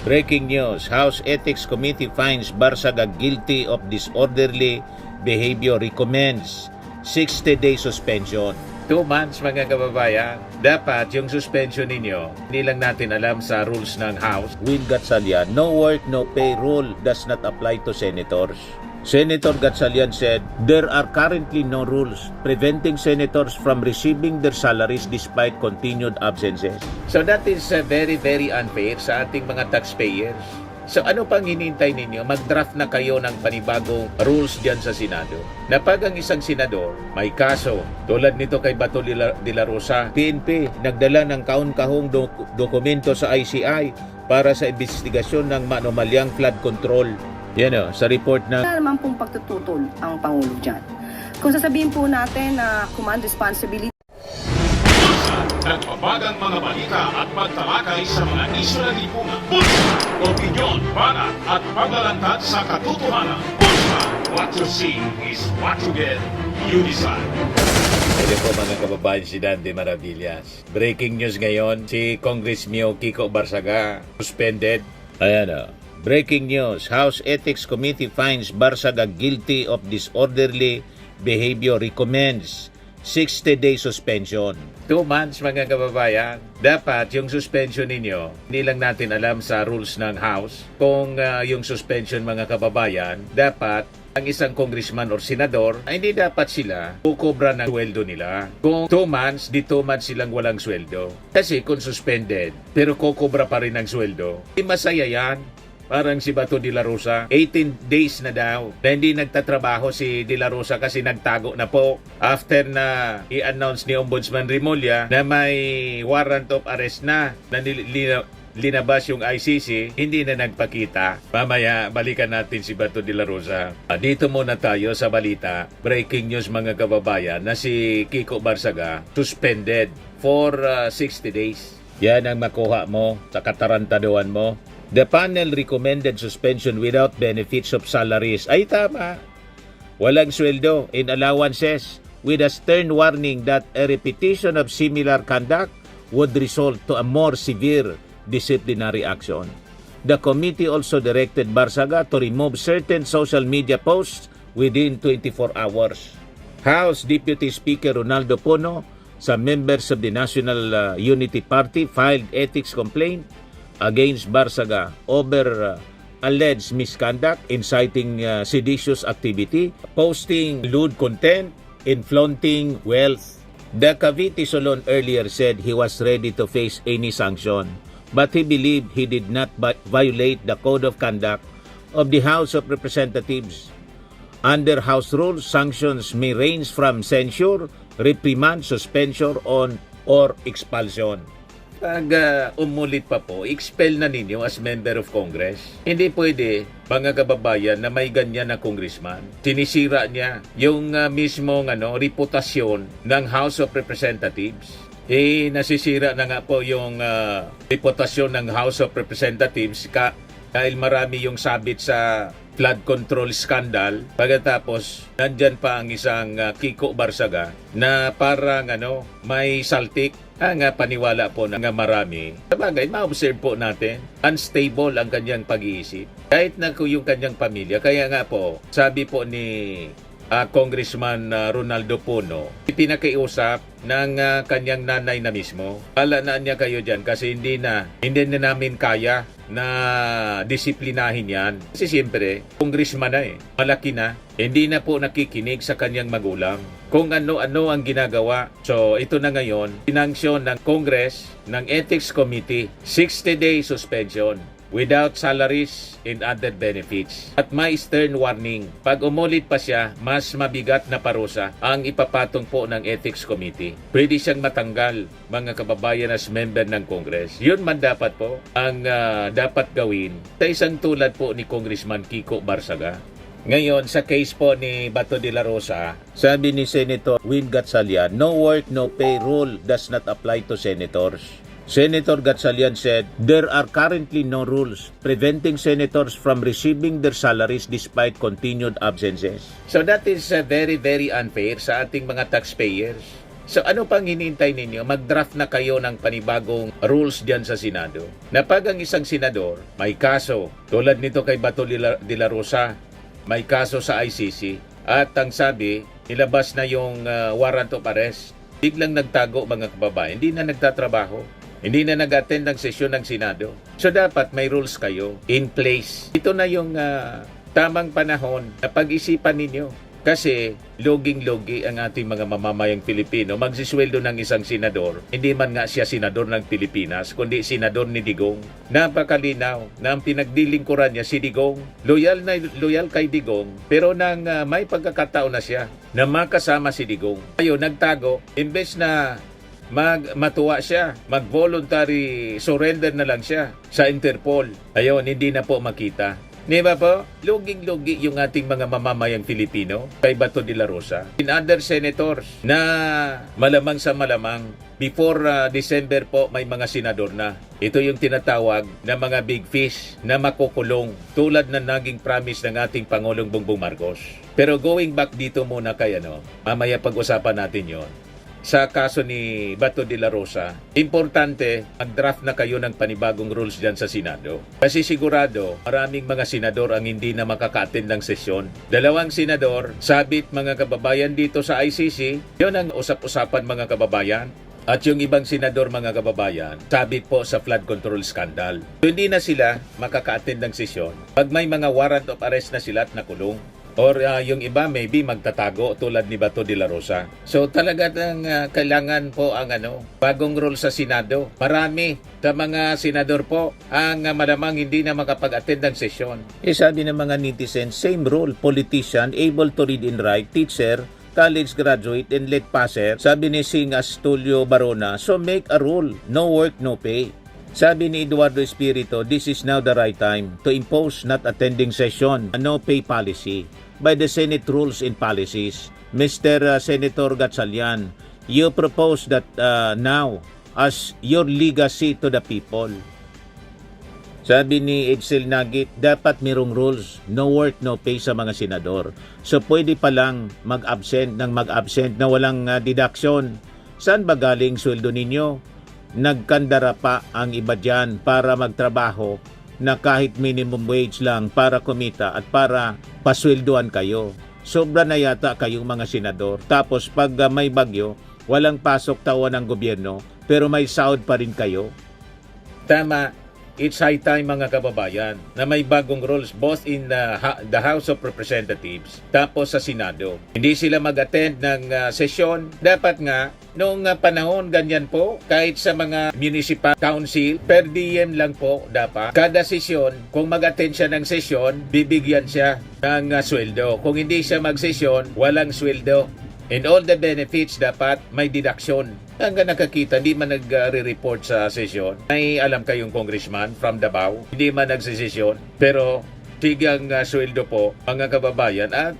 Breaking news, House Ethics Committee finds Barsaga guilty of disorderly behavior, recommends 60-day suspension. 2 months mga kababayan. Dapat yung suspension ninyo, hindi lang natin alam sa rules ng House. Will Gatchalian, no work, no pay rule does not apply to senators. Senator Gatchalian said, there are currently no rules preventing senators from receiving their salaries despite continued absences. So that is very, very unfair sa ating mga taxpayers. So ano pang hinihintay ninyo? Mag-draft na kayo ng panibagong rules dyan sa Senado. Na pag ang isang senador may kaso, tulad nito kay Bato de la Rosa, PNP nagdala ng kaun-kahong dokumento sa ICI para sa investigasyon ng manomalyang flood control. Yan o, sa report na... Wala naman pong pagtututol ang Pangulo dyan. Kung sasabihin po natin na command responsibility, nagbabagang mga balita at pagtalakay sa mga isyu ng lipunan. Pulsa, opinyon, banat at paglalantad sa katotohanan. Pulsa, what you see is what you get. You decide. Pwede po mga kababayan si Dante Maravillas. Breaking news ngayon, si Congress Mio Kiko Barsaga suspended. Ayan o. Breaking news, House Ethics Committee finds Barsaga guilty of disorderly behavior, recommends 60-day suspension. 2 months mga kababayan. Dapat yung suspension ninyo, hindi lang natin alam sa rules ng House. Kung yung suspension mga kababayan, dapat ang isang congressman or senador, ay hindi dapat sila kukobra ng sweldo nila. Kung 2 months, di 2 months silang walang sweldo. Kasi kung suspended, pero kukobra pa rin ng sweldo, di masaya yan. Parang si Bato de la Rosa, 18 days na daw na hindi nagtatrabaho si de la Rosa kasi nagtago na po after na i-announce ni Ombudsman Remulla na may warrant of arrest na linabas yung ICC, hindi na nagpakita. Mamaya, balikan natin si Bato de la Rosa. Dito muna tayo sa balita. Breaking news mga kababayan na si Kiko Barsaga suspended for 60 days. Yan ang makuha mo sa katarantaduan mo. The panel recommended suspension without benefits of salaries. Ay tama. Walang sweldo in allowances with a stern warning that a repetition of similar conduct would result to a more severe disciplinary action. The committee also directed Barsaga to remove certain social media posts within 24 hours. House Deputy Speaker Ronaldo Pono, some members of the National Unity Party filed ethics complaint against Barsaga over alleged misconduct, inciting seditious activity, posting lewd content, and flaunting wealth. The Cavite Solon earlier said he was ready to face any sanction, but he believed he did not violate the code of conduct of the House of Representatives. Under House rules, sanctions may range from censure, reprimand, suspension, or expulsion. Pag umulit pa po, expel na ninyo as member of Congress. Hindi pwede, mga kababayan, na may ganyan na congressman. Sinisira niya yung mismong reputasyon ng House of Representatives. Nasisira na nga po yung reputasyon ng House of Representatives dahil marami yung sabit sa flood control scandal. Pagkatapos, nandyan pa ang isang Kiko Barsaga na parang may saltik. Paniwala po ng marami. Sabagay, ma-observe po natin, unstable ang kanyang pag-iisip. Kahit na yung kanyang pamilya. Kaya nga po, sabi po ni Congressman Ronaldo Pono, ipinakiusap ng kanyang nanay na mismo. Palanaan niya kayo dyan kasi hindi na namin kaya na disiplinahin yan. Kasi siyempre, congressman na malaki na. Hindi na po nakikinig sa kanyang magulang. Kung ano-ano ang ginagawa. So, ito na ngayon, pinanksyon ng Congress, ng Ethics Committee, 60-day suspension without salaries and other benefits. At may stern warning. Pag umulit pa siya, mas mabigat na parusa ang ipapatong po ng Ethics Committee. Pwede siyang matanggal, mga kababayan, as member ng Congress. Yun man dapat po ang dapat gawin sa isang tulad po ni Congressman Kiko Barsaga. Ngayon, sa case po ni Bato de la Rosa, sabi ni Senator Will Gatchalian, no work, no pay rule does not apply to senators. Senator Gatchalian said, there are currently no rules preventing senators from receiving their salaries despite continued absences. So that is very, very unfair sa ating mga taxpayers. So ano pang hinihintay ninyo? Mag-draft na kayo ng panibagong rules diyan sa Senado. Na pag ang isang senador may kaso, tulad nito kay Bato de la Rosa, may kaso sa ICC, at ang sabi, nilabas na yung warrant of arrest, biglang nagtago mga kababayan, hindi na nagtatrabaho, hindi na nag-attend ng sesyon ng Senado. So dapat may rules kayo in place. Ito na yung tamang panahon na pag-isipan ninyo. Kasi loging-logi ang ating mga mamamayang Pilipino magsisweldo ng isang senador. Hindi man nga siya senador ng Pilipinas, kundi senador ni Digong. Napakalinaw na ang pinagdilingkuran niya si Digong. Loyal kay Digong, pero nang may pagkakataon na siya na makasama si Digong. Ayun, nagtago, imbes na matuwa siya, mag-voluntary surrender na lang siya sa Interpol. Ayun, hindi na po makita. Di ba po? Luging-lugi yung ating mga mamamayang Filipino kay Bato de la Rosa. In other senators na malamang sa malamang before December po may mga senador na. Ito yung tinatawag na mga big fish na makukulong tulad na naging promise ng ating Pangulong Bongbong Marcos. Pero going back dito muna kay mamaya pag-usapan natin yon. Sa kaso ni Bato de la Rosa, importante mag-draft na kayo ng panibagong rules dyan sa Senado. Kasi sigurado, maraming mga senador ang hindi na makaka-attend ng sesyon. 2 senador, sabit mga kababayan dito sa ICC, yun ang usap-usapan mga kababayan. At yung ibang senador mga kababayan, sabit po sa flood control scandal. So, hindi na sila makaka-attend ng sesyon pag may mga warrant of arrest na sila at nakulong. Or yung iba maybe magtatago tulad ni Bato de la Rosa. So talaga kailangan po ang bagong rule sa Senado. Marami sa mga senador po ang malamang hindi na makapag-attend ng sesyon. Sabi ng mga netizens, same rule, politician, able to read and write, teacher, college graduate, and late passer. Sabi ni Sing Astulio Barona, so make a rule, no work, no pay. Sabi ni Eduardo Espiritu, this is now the right time to impose not attending session, a no pay policy by the Senate Rules and Policies. Mr. Senator Gatchalian, you propose that now as your legacy to the people. Sabi ni Edsel Nagit, dapat mirong rules, no work, no pay sa mga senador. So pwede pa lang mag-absent na walang deduction. Saan ba galing sweldo ninyo? Nagkandara pa ang iba dyan para magtrabaho na kahit minimum wage lang para kumita at para pasweldoan kayo. Sobra na yata kayong mga senador. Tapos pag may bagyo, walang pasok taon ng gobyerno, pero may sahod pa rin kayo. Tama. It's high time mga kababayan na may bagong rules both in the House of Representatives tapos sa Senado. Hindi sila mag-attend ng sesyon. Dapat nga, noong panahon ganyan po, kahit sa mga municipal council, per diem lang po dapat. Kada sesyon, kung mag-attend siya ng sesyon, bibigyan siya ng sweldo. Kung hindi siya mag-sesyon, walang sweldo. And all the benefits dapat may deduction. Hanggang nakakita, hindi man nagre-report sa sesyon. May alam kayong congressman from Davao, hindi man nagsisesyon. Pero tigang sweldo po, mga kababayan. At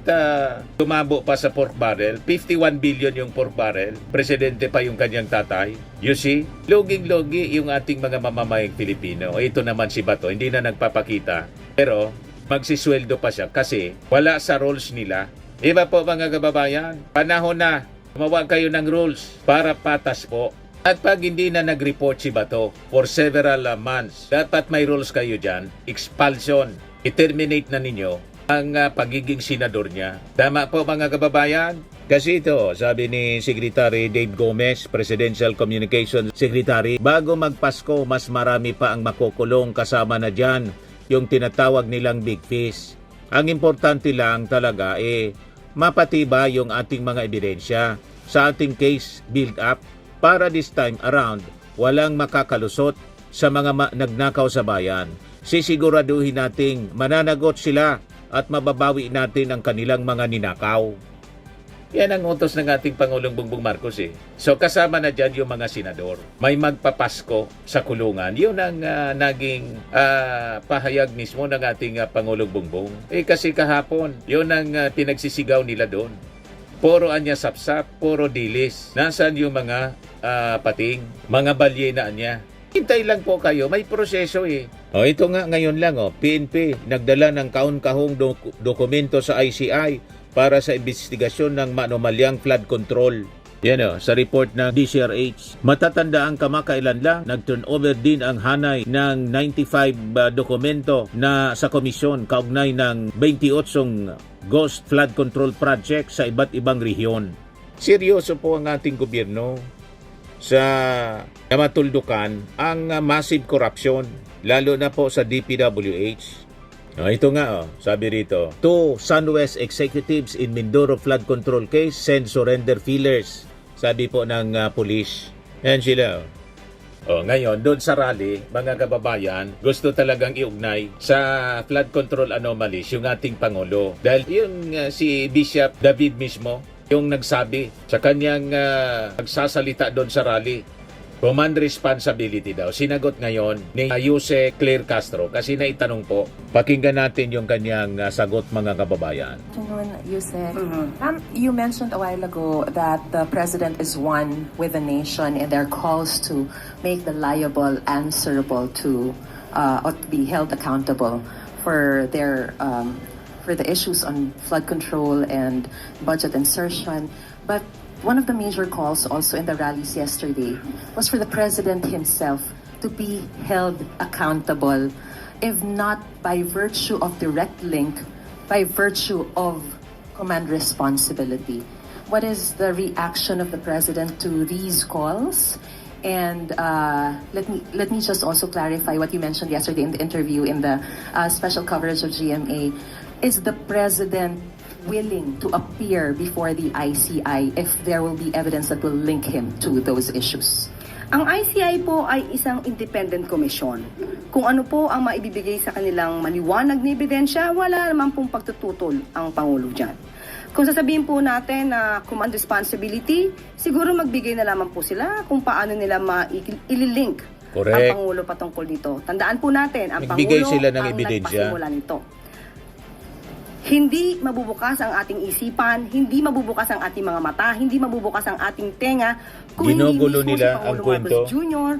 tumabo pa sa pork barrel. 51 billion yung pork barrel. Presidente pa yung kanyang tatay. You see? Loging-logi yung ating mga mamamayang Pilipino. Ito naman si Bato, hindi na nagpapakita. Pero magsisweldo pa siya kasi wala sa rules nila. Iba po mga kababayan, panahon na gumawa kayo ng rules para patas po. At pag hindi na nag-report si Bato for several months, dapat may rules kayo dyan, expulsion, i-terminate na ninyo ang pagiging senador niya. Tama po mga kababayan? Kasi ito, sabi ni Secretary Dave Gomez, Presidential Communications Secretary, bago magpasko, mas marami pa ang makukulong, kasama na dyan yung tinatawag nilang big fish. Ang importante lang talaga mapatiba yung ating mga ebidensya sa ating case build up para this time around walang makakalusot sa mga nagnakaw sa bayan. Sisiguraduhin nating mananagot sila at mababawi natin ang kanilang mga ninakaw. Yan ang utos ng ating Pangulong Bongbong Marcos So kasama na dyan yung mga senador. May magpapasko sa kulungan. Yun ang naging pahayag mismo ng ating Pangulong Bongbong. Kasi kahapon, yun ang pinagsisigaw nila doon. Puro anya sapsap, puro dilis. Nasaan yung mga pating, mga balye na anya? Hintay lang po kayo, may proseso ito nga ngayon lang PNP nagdala ng kaun-kahong dokumento sa ICI para sa investigasyon ng manomalyang flood control. Yan o, sa report ng DCRH. Matatanda ang kamakailan lang, nag-turnover din ang hanay ng 95 dokumento na sa komisyon kaugnay ng 28 ghost flood control project sa iba't ibang rehiyon. Seryoso po ang ating gobyerno sa namatuldukan ang massive corruption, lalo na po sa DPWH. Ito nga, sabi rito, 2 SunWest executives in Mindoro flood control case send surrender feelers. Sabi po ng police. Yan sila. Ngayon, doon sa rally, mga kababayan, gusto talagang iugnay sa flood control anomalies yung ating Pangulo. Dahil yung si Bishop David mismo, yung nagsabi sa kanyang nagsasalita doon sa rally, command responsibility daw. Sinagot ngayon ni Jose Claire Castro kasi naitanong po. Pakinggan natin yung kanyang sagot, mga kababayan. You said, you mentioned a while ago that the president is one with the nation in their calls to make the liable answerable to or to be held accountable for their for the issues on flood control and budget insertion. But one of the major calls also in the rallies yesterday was for the president himself to be held accountable, if not by virtue of direct link, by virtue of command responsibility. What is the reaction of the president to these calls? And let me just also clarify what you mentioned yesterday in the interview in the special coverage of GMA. Is the president willing to appear before the ICI if there will be evidence that will link him to those issues? Ang ICI po ay isang independent commission. Kung ano po ang maibibigay sa kanilang maliwanag na ebidensya, wala naman pong pagtututol ang Pangulo dyan. Kung sasabihin po natin na command responsibility, siguro magbigay na lamang po sila kung paano nila ililink ang Pangulo patungkol dito. Tandaan po natin, ang Magbigay Pangulo sila ng ang ebidensya. nagpasimula nito. Hindi mabubukas ang ating isipan, hindi mabubukas ang ating mga mata, hindi mabubukas ang ating tenga kung Ginugulo hindi mismo nila si ang Pangulo kwento. Marcos Jr.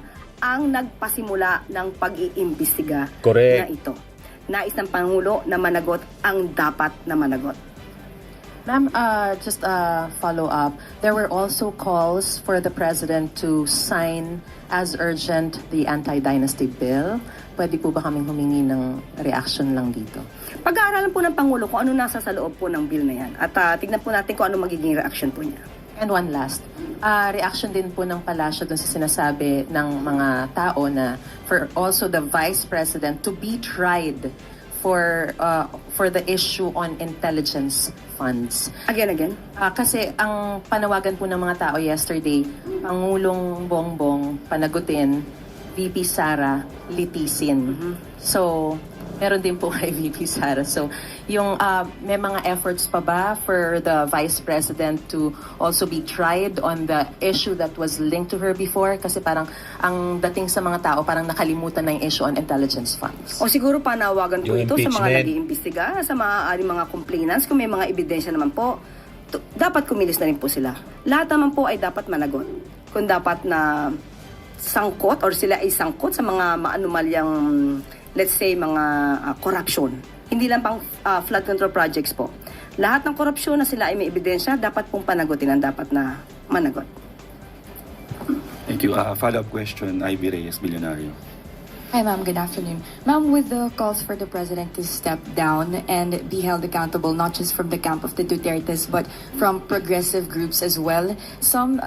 ang nagpasimula ng pag-iimbestiga Correct. na ito. Nais ng Pangulo na managot ang dapat na managot. Ma'am, just a follow-up. There were also calls for the president to sign as urgent the anti-dynasty bill. Pwede po ba kaming humingi ng reaction lang dito? Pag-aaralan po ng Pangulo kung ano nasa sa loob po ng bill na yan. At tignan po natin kung ano magiging reaction po niya. And one last, reaction din po ng palasyo dun sa sinasabi ng mga tao na for also the vice president to be tried for the issue on intelligence funds. Again. Kasi ang panawagan po ng mga tao yesterday, Pangulong Bongbong panagutin, VP Sara litisin. So, meron din po kay VP Sara. So, yung may mga efforts pa ba for the Vice President to also be tried on the issue that was linked to her before? Kasi parang ang dating sa mga tao, parang nakalimutan na yung issue on intelligence funds. O siguro panawagan po Yung ito sa mga impeachment. nag-iimbestiga, sa mga complainants, kung may mga ebidensya naman po, dapat kumilos na rin po sila. Lahat naman po ay dapat managot. Kung dapat na sangkot or sila ay sangkot sa mga maanumalyang, let's say, mga corruption. Hindi lang pang flood control projects po. Lahat ng korupsyon na sila ay may ebidensya, dapat pong panagutin ang dapat na managot. Thank you. Follow-up question, Ivy Reyes, Billionario. Hi, ma'am. Good afternoon. Ma'am, with the calls for the president to step down and be held accountable, not just from the camp of the Dutertes, but from progressive groups as well,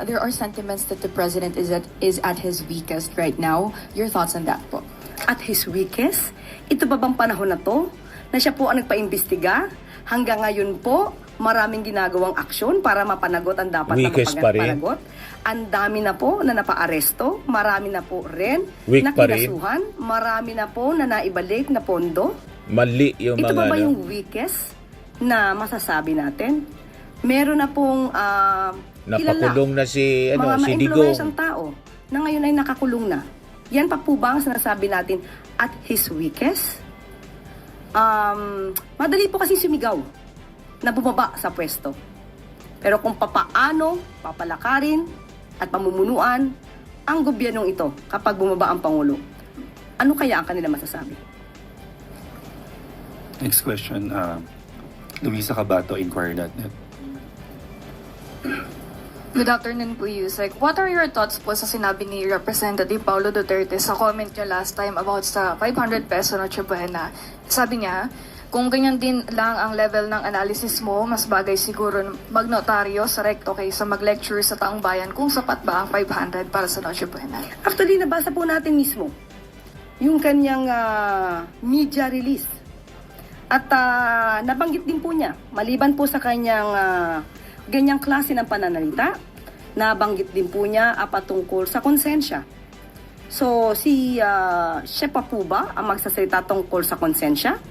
there are sentiments that the president is at his weakest right now. Your thoughts on that po? At his weakest, ito ba bang panahon na to na siya po ang nagpaimbestiga? Hanggang ngayon po, maraming ginagawang aksyon para mapanagot ang dapat Weakest na pa rin. mapanagot. Ang dami na po na napaaresto, marami na po rin Weak na pa rin. kinasuhan, marami na po na naibalik na pondo. Mali yung Ito mga ba yung weakest na masasabi natin? Meron na pong napakulong na si mga si ma-influence Digong. ang tao na ngayon ay nakakulong na. Yan pa po ba ang sinasabi natin at his weakest? Madali po kasi sumigaw na bumaba sa pwesto. Pero kung papaano papalakarin at pamumunuan ang gobyernong ito kapag bumaba ang Pangulo, ano kaya ang kanila masasabi? Next question, Luisa Cabato, Inquirer.net. Good afternoon po, Yusek. What are your thoughts po sa sinabi ni Representative Paulo Duterte sa comment niya last time about sa 500 peso Noche Buena? Sabi niya, kung ganyan din lang ang level ng analysis mo, mas bagay siguro magnotaryo sa recto kaysa mag-lecture sa taong bayan kung sapat ba ang 500 para sa Noche Buena. Actually, nabasa po natin mismo yung kanyang media release. At nabanggit din po niya, maliban po sa kanyang ganyang klase ng pananalita, nabanggit din po niya patungkol sa konsensya. So, siya pa po ba ang magsasalita tungkol sa konsensya?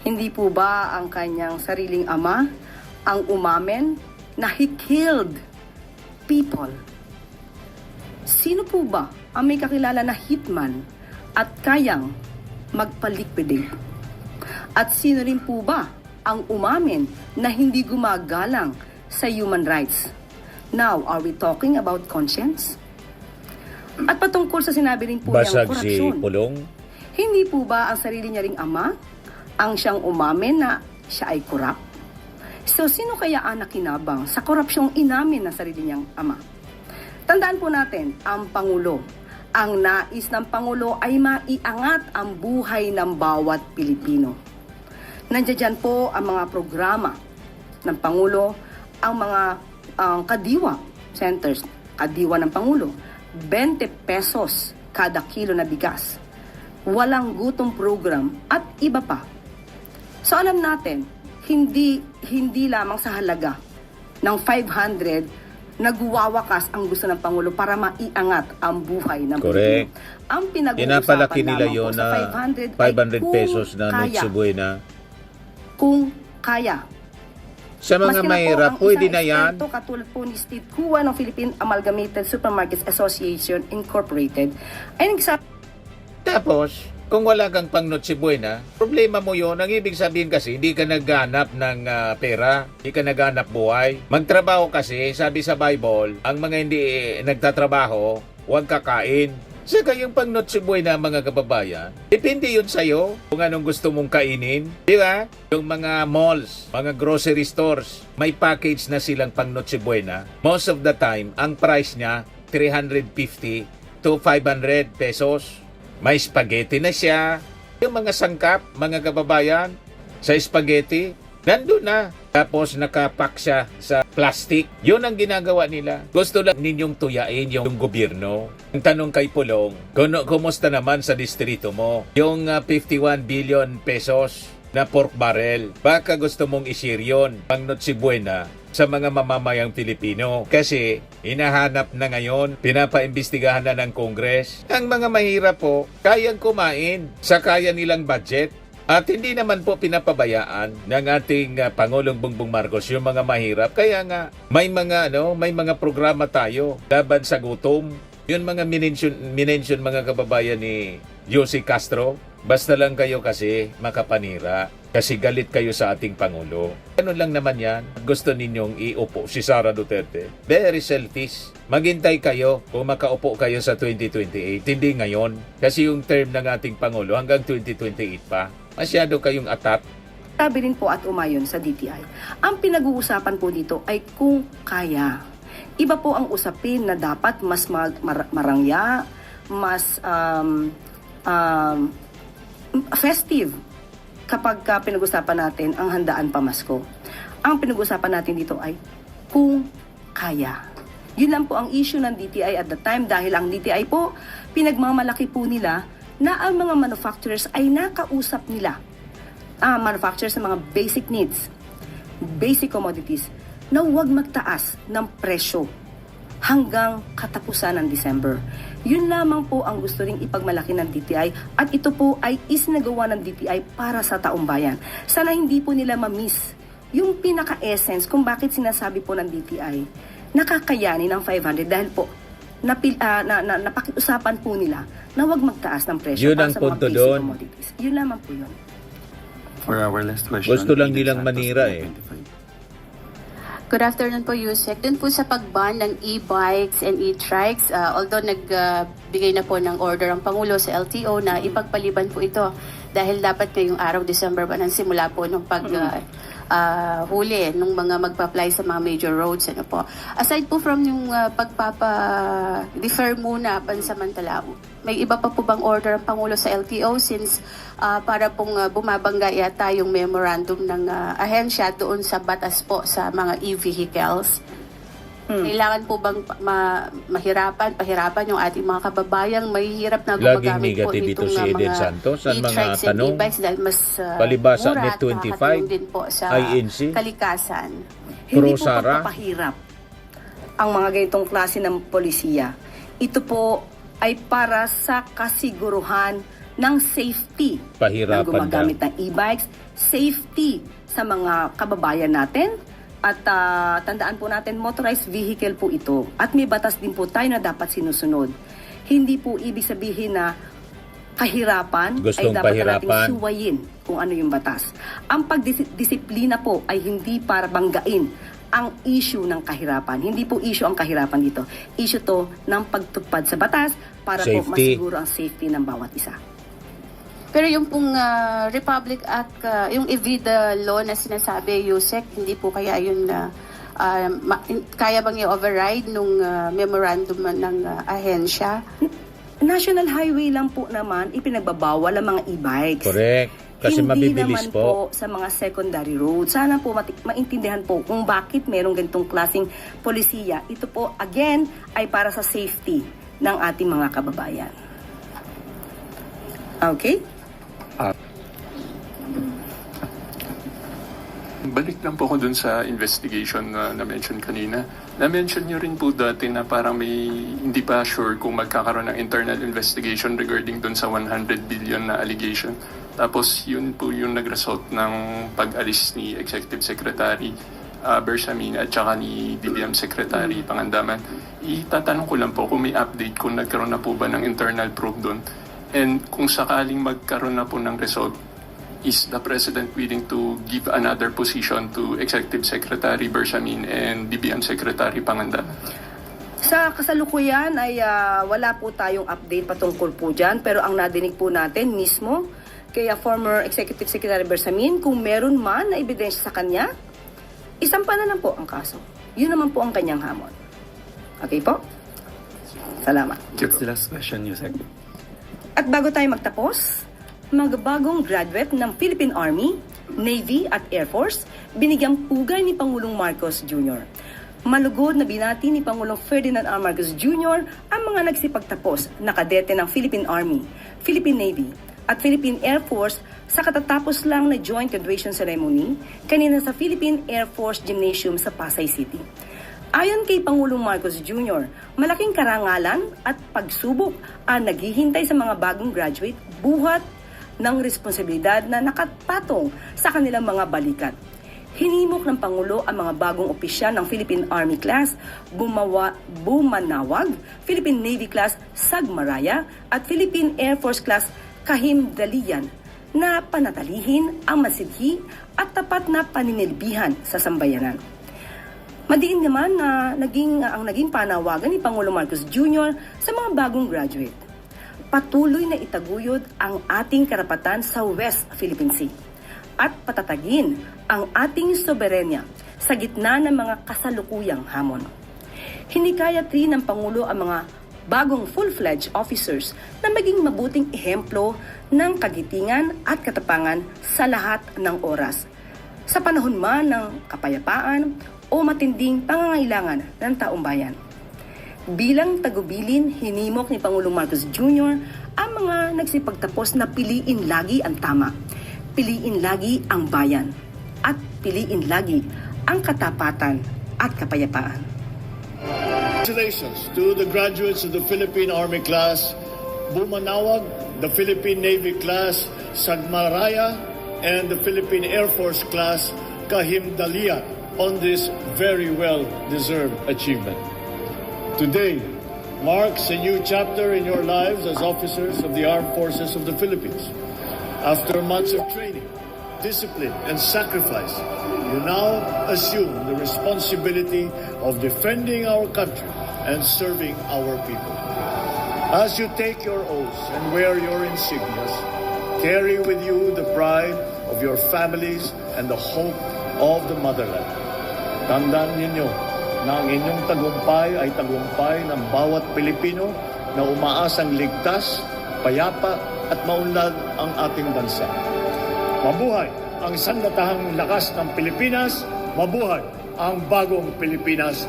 Hindi po ba ang kanyang sariling ama ang umamin na he killed people? Sino po ba ang may kakilala na hitman at kayang magpa-liquidate? At sino rin po ba ang umamin na hindi gumagalang sa human rights? Now, are we talking about conscience? At patungkol sa sinabi rin po niyang Basag si korupsyon, Pulong. hindi po ba ang sarili niya ring ama ang siyang umamin na siya ay korap? So, sino kaya ang nakinabang sa korupsyong inamin ng sarili niyang ama? Tandaan po natin, ang Pangulo. Ang nais ng Pangulo ay maiangat ang buhay ng bawat Pilipino. Nandiyan po ang mga programa ng Pangulo, ang mga kadiwa centers, kadiwa ng Pangulo, 20 pesos kada kilo na bigas, walang gutom program at iba pa. So alam natin, hindi lamang sa halaga ng 500 nagwawakas ang gusto ng Pangulo para maiangat ang buhay ng Correct. Pilipino. Ang pinag-uusapan Pinapalaki nila lamang yun po sa na 500 500 pesos na kaya. Noche Buena. Kung kaya. Sa mga Maski na mahirap, po, ang pwede isang na yan. eksperto katulad po ni Steve Kua ng Philippine Amalgamated Supermarkets Association Incorporated ay nagsabi Tapos, kung wala kang pang Noche Buena, problema mo yun. Ang ibig sabihin kasi, hindi ka naghanap ng pera, hindi ka naghanap buhay. Magtrabaho kasi, sabi sa Bible, ang mga hindi nagtatrabaho, huwag kakain. Saka yung pang Noche Buena, mga kababayan, depende yun sa'yo kung anong gusto mong kainin. Di ba? Yung mga malls, mga grocery stores, may package na silang pang Noche Buena. Most of the time, ang price niya, 350 to 500 pesos. May spaghetti na siya. Yung mga sangkap, mga kababayan, sa spaghetti, nandun na. Tapos nakapak siya sa plastic. Yun ang ginagawa nila. Gusto lang ninyong tuyain yung gobyerno. Ang tanong kay Pulong, kumusta naman sa distrito mo? Yung 51 billion pesos na pork barrel, baka gusto mong i-share yun pang Noche Buena sa mga mamamayang Pilipino. Kasi hinahanap na ngayon, pinapaimbestigahan na ng Congress. Ang mga mahirap po, kayang kumain sa kaya nilang budget. At hindi naman po pinapabayaan ng ating Pangulong Bongbong Marcos yung mga mahirap. Kaya nga, may mga programa tayo laban sa gutom. Yun mga minention mga kababayan ni Jose Castro. Basta lang kayo kasi makapanira. Kasi galit kayo sa ating Pangulo. Ganun lang naman yan. Gusto ninyong iupo si Sara Duterte. Very selfish. Maghintay kayo kung makaupo kayo sa 2028. Hindi ngayon. Kasi yung term ng ating Pangulo hanggang 2028 pa. Masyado kayong atat. sabi rin po at umayon sa DTI. Ang pinag-uusapan po dito ay kung kaya. Iba po ang usapin na dapat mas marangya, mas festive kapag pinag-usapan natin ang handaan pamasko. Ang pinag-usapan natin dito ay kung kaya. Yun lang po ang issue ng DTI at the time dahil ang DTI po, pinagmamalaki po nila na ang mga manufacturers ay nakausap nila. Manufacturers ng mga basic needs, basic commodities, na huwag magtaas ng presyo hanggang katapusan ng December. Yun lamang po ang gusto ring ipagmalaki ng DTI at ito po ay isinagawa ng DTI para sa taong bayan. Sana hindi po nila ma-miss yung pinaka-essence kung bakit sinasabi po ng DTI nakakayanin ng 500 dahil po napakiusapan po nila na huwag magtaas ng presyo Yun para ang sa mga punto basic doon. commodities. Yun lamang po yun. For our last question. Gusto lang Edith nilang Santos, manira eh. 25. Good afternoon po, Yusek. Dun po sa pag-ban ng e-bikes and e-trikes, although nagbigay na po ng order ang Pangulo sa LTO na ipagpaliban po ito dahil dapat ngayong araw, December 1, ang simula po ng huli nung mga magpa-apply sa mga major roads. Ano po. Aside po from yung pagpapa-defer muna pansamantala, may iba pa po bang order ang Pangulo sa LTO since para pong bumabangga yata yung memorandum ng ahensya doon sa batas po sa mga e-vehicles? Kailangan po bang pahirapan yung ating mga kababayang mahihirap na Laging gumagamit po negative ito itong si Eden mga Santos. Ang mga e-trikes and tanong, e-bikes dahil mas palibasa mura Net at 25, nakakatulong din po sa INC, kalikasan. Hindi po Sara, pagpapahirap ang mga ganitong klase ng polisiya. Ito po ay para sa kasiguruhan ng safety Pahirapan ng gumagamit ng e-bikes, safety sa mga kababayan natin, at tandaan po natin, motorized vehicle po ito. At may batas din po tayo na dapat sinusunod. Hindi po ibig sabihin na kahirapan Gustong ay dapat pahirapan. nating suwayin kung ano yung batas. Ang pagdisiplina po ay hindi para banggain ang issue ng kahirapan. Hindi po issue ang kahirapan dito. Issue to ng pagtupad sa batas para po Safety. masiguro ang safety ng bawat isa. Pero yung pong Republic Act, yung EVIDA law na sinasabi, Yusek, hindi po kaya yun kaya bang i-override nung memorandum ng ahensya? National highway lang po naman ipinagbabawal ang mga e-bikes. correct. Kasi Hindi mabibilis naman po. sa mga secondary roads. Sana po maintindihan po kung bakit merong ganitong klaseng polisiya. Ito po, again, ay para sa safety ng ating mga kababayan. Okay? Balik lang po ko dun sa investigation na na-mention kanina. Na-mention nyo rin po dati na parang may hindi pa sure kung magkakaroon ng internal investigation regarding dun sa 100 billion na allegation. Tapos yun po yung nag-result ng pag-alis ni Executive Secretary Bersamin at saka ni DBM Secretary Pangandaman. Itatanong ko lang po kung may update kung nagkaroon na po ba ng internal probe dun. And kung sakaling magkaroon na po ng result, is the President willing to give another position to Executive Secretary Bersamin and DBM Secretary Pangandaman? Sa kasalukuyan ay wala po tayong update patungkol po dyan, pero ang nadinig po natin mismo kaya former Executive Secretary Bersamin, kung meron man na ebidensya sa kanya, isampa na lang po ang kaso. Yun naman po ang kanyang hamon. Okay po? Salamat. That's the last question, Yusek. At bago tayo magtapos, magbagong graduate ng Philippine Army, Navy at Air Force, binigyang pugay ni Pangulong Marcos Jr. Malugod na binati ni Pangulong Ferdinand R. Marcos Jr. ang mga nagsipagtapos na kadete ng Philippine Army, Philippine Navy at Philippine Air Force sa katatapos lang na joint graduation ceremony kanina sa Philippine Air Force Gymnasium sa Pasay City. Ayon kay Pangulong Marcos Jr., malaking karangalan at pagsubok ang naghihintay sa mga bagong graduate buhat ng responsibilidad na nakatpatong sa kanilang mga balikat. Hinimok ng Pangulo ang mga bagong opisyal ng Philippine Army Class Bumanawag, Philippine Navy Class Sagmaraya at Philippine Air Force Class Kahimdalian na panatalihin ang masidhi at tapat na paninilbihan sa sambayanan. Madiin naman na ang naging panawagan ni Pangulong Marcos Jr. sa mga bagong graduate. Patuloy na itaguyod ang ating karapatan sa West Philippine Sea at patatagin ang ating soberenya sa gitna ng mga kasalukuyang hamon. Hinikayat rin ng Pangulo ang mga bagong full-fledged officers na maging mabuting ehemplo ng kagitingan at katapangan sa lahat ng oras. Sa panahon man ng kapayapaan o matinding pangangailangan ng taong bayan. Bilang tagubilin, hinimok ni Pangulong Marcos Jr. ang mga nagsipagtapos na piliin lagi ang tama, piliin lagi ang bayan, at piliin lagi ang katapatan at kapayapaan. Congratulations to the graduates of the Philippine Army Class Bumanawag, the Philippine Navy Class Sagmaraya, and the Philippine Air Force Class Kahimdalian on this very well-deserved achievement. Today marks a new chapter in your lives as officers of the Armed Forces of the Philippines. After months of training, discipline, and sacrifice, you now assume the responsibility of defending our country and serving our people. As you take your oaths and wear your insignias, carry with you the pride of your families and the hope of the motherland. Tandaan ninyo na ang inyong tagumpay ay tagumpay ng bawat Pilipino na umaasang ligtas, payapa at maunlad ang ating bansa. Mabuhay ang sandatahang lakas ng Pilipinas, mabuhay ang bagong Pilipinas.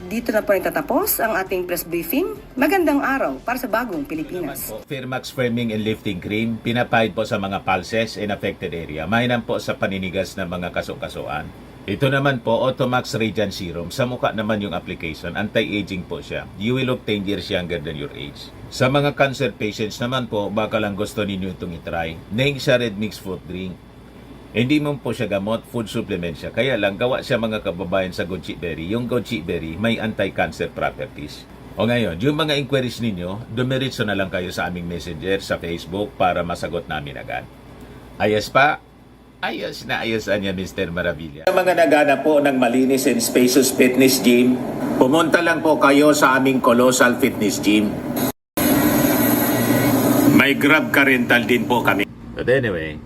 Dito na po nagtatapos ang ating press briefing. Magandang araw para sa bagong Pilipinas. Firmax Firming and Lifting Cream, pinapahid po sa mga pulses in affected area. Mainam po sa paninigas ng mga kaso-kasuan. Ito naman po, Automax Radiant Serum. Sa mukha naman yung application, anti-aging po siya. You will look 10 years younger than your age. Sa mga cancer patients naman po, baka lang gusto ninyo itong itry. Neng siya Red Mix Fruit Drink. Hindi mo po siya gamot, food supplement siya. Kaya lang, gawa siya mga kababayan sa goji berry. Yung goji berry may anti-cancer properties. O ngayon, yung mga inquiries ninyo, dumiritso na lang kayo sa aming messenger sa Facebook para masagot namin agad. Ayos pa? Ayos na ayos niya, Mr. Maravilla. Sa mga nagana po ng malinis and spacious fitness gym, pumunta lang po kayo sa aming Colossal Fitness Gym. May Grab car rental din po kami. But anyway,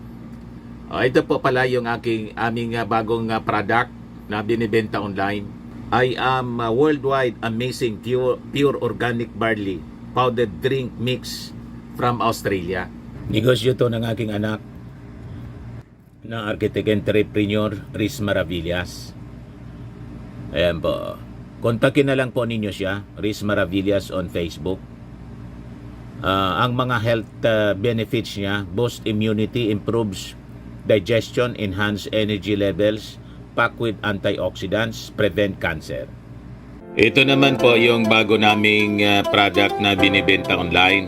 ito po pala yung aming bagong product na binibenta online. I am worldwide amazing pure organic barley powdered drink mix from Australia. Negosyo to ng aking anak na architect entrepreneur Riz Maravillas. Ayan po. Kontakin na lang po ninyo siya, Riz Maravillas on Facebook. Ang mga health benefits niya, boost immunity, improves digestion, enhance energy levels, packed with antioxidants, prevent cancer. Ito naman po yung bago naming product na binibenta online.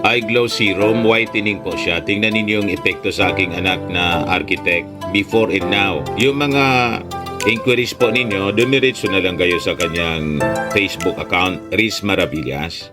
Eye Glow Serum, whitening po siya. Tingnan ninyo yung epekto sa aking anak na architect before and now. Yung mga inquiries po ninyo, dumiretso na lang kayo sa kanyang Facebook account, Riz Maravillas.